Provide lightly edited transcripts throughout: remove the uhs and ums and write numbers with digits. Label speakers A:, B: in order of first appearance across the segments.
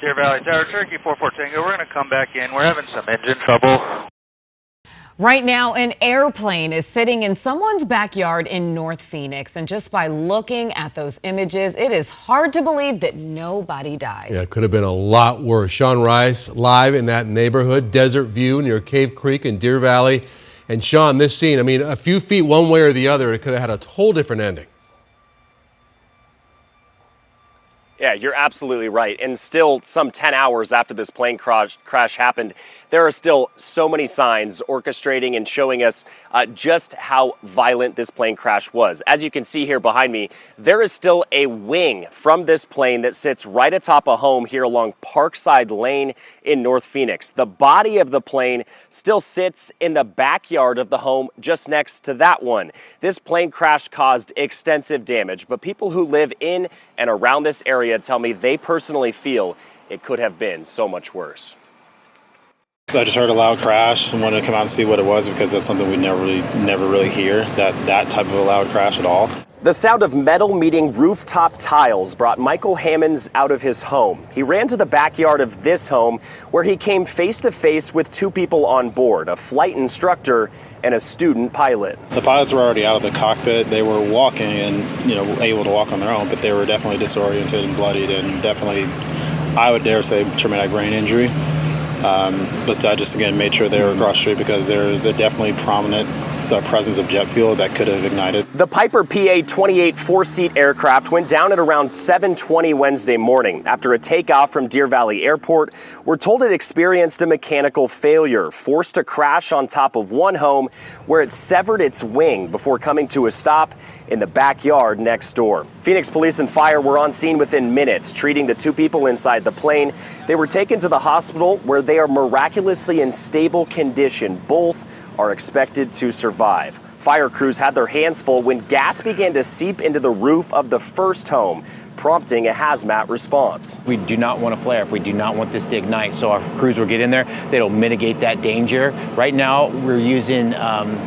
A: Deer Valley Tower, Turkey 44 Tango, we're going to come back in. We're having some engine trouble.
B: Right now, an airplane is sitting in someone's backyard in North Phoenix. And just by looking at those images, it is hard to believe that nobody died.
C: Yeah, it could have been a lot worse. Sean Rice live in that neighborhood, Desert View near Cave Creek in Deer Valley. And Sean, this scene, I mean, a few feet one way or the other, it could have had a whole different ending.
D: Yeah, you're absolutely right. And still some 10 hours after this plane crash happened, there are still so many signs orchestrating and showing us just how violent this plane crash was. As you can see here behind me, there is still a wing from this plane that sits right atop a home here along Parkside Lane in North Phoenix. The body of the plane still sits in the backyard of the home just next to that one. This plane crash caused extensive damage, but people who live in and around this area tell me they personally feel it could have been so much worse.
E: So I just heard a loud crash and wanted to come out and see what it was because that's something we never really hear, that type of a loud crash at all.
D: The sound of metal meeting rooftop tiles brought Michael Hammonds out of his home. He ran to the backyard of this home where he came face to face with two people on board, a flight instructor and a student pilot.
E: The pilots were already out of the cockpit. They were walking and, able to walk on their own, but they were definitely disoriented and bloodied and definitely, I would dare say, traumatic brain injury. But I just, again, made sure they were across the street because there is a definitely prominent presence of jet fuel that could have ignited.
D: The Piper PA-28 four-seat aircraft went down at around 7:20 Wednesday morning. After a takeoff from Deer Valley Airport, we're told it experienced a mechanical failure, forced to crash on top of one home where it severed its wing before coming to a stop in the backyard next door. Phoenix police and fire were on scene within minutes, treating the two people inside the plane. They were taken to the hospital where they are miraculously in stable condition. Both are expected to survive. Fire crews had their hands full when gas began to seep into the roof of the first home, prompting a hazmat response.
F: We do not want a flare up. We do not want this to ignite. So our crews will get in there. They'll mitigate that danger. Right now, we're using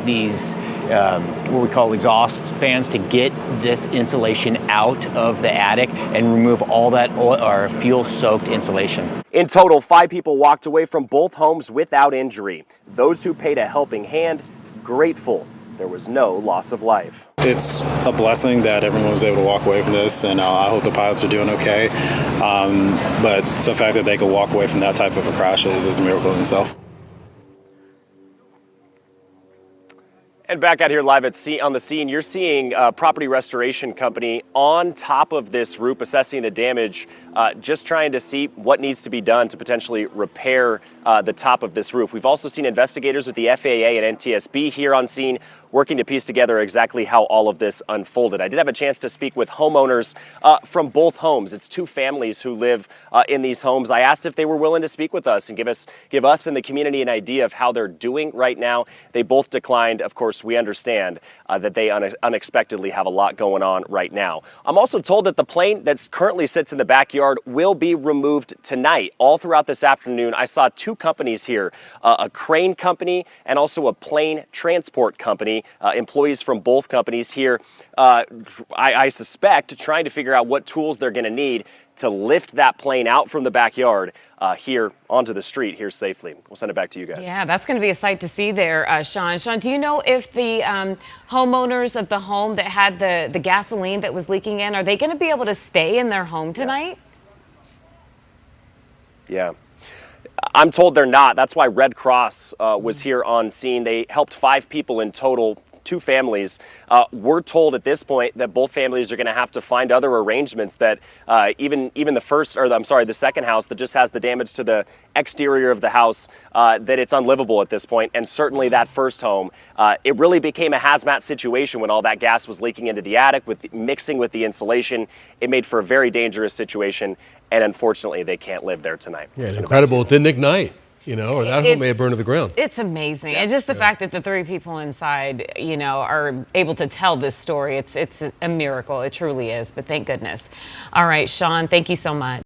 F: these what we call exhaust fans to get this insulation out of the attic and remove all that oil or fuel-soaked insulation.
D: In total, 5 people walked away from both homes without injury. Those who paid a helping hand, grateful there was no loss of life.
E: It's a blessing that everyone was able to walk away from this, and I hope the pilots are doing okay. But the fact that they could walk away from that type of a crash is a miracle in itself.
D: And back out here live on the scene, you're seeing a property restoration company on top of this roof assessing the damage, just trying to see what needs to be done to potentially repair the top of this roof. We've also seen investigators with the FAA and NTSB here on scene working to piece together exactly how all of this unfolded. I did have a chance to speak with homeowners from both homes. It's 2 families who live in these homes. I asked if they were willing to speak with us and give us and the community an idea of how they're doing right now. They both declined. Of course, we understand that they unexpectedly have a lot going on right now. I'm also told that the plane that currently sits in the backyard will be removed tonight. All throughout this afternoon, I saw 2 companies here, a crane company and also a plane transport company. Employees from both companies here, I suspect, trying to figure out what tools they're going to need to lift that plane out from the backyard here onto the street here safely. We'll send it back to you guys.
B: Yeah, that's going to be a sight to see there, Sean. Sean, do you know if the homeowners of the home that had the gasoline that was leaking in, are they going to be able to stay in their home tonight?
D: Yeah. I'm told they're not. That's why Red Cross was here on scene. They helped 5 people in total, 2 families. We're told at this point that both families are going to have to find other arrangements that even the second house that just has the damage to the exterior of the house, that it's unlivable at this point. And certainly that first home, it really became a hazmat situation when all that gas was leaking into the attic, mixing with the insulation. It made for a very dangerous situation. And unfortunately, they can't live there tonight.
C: Yeah, it's incredible. It didn't ignite, or that home may have burned to the ground.
B: It's amazing. Yeah. And just the fact that the 3 people inside, are able to tell this story, it's a miracle. It truly is. But thank goodness. All right, Sean, thank you so much.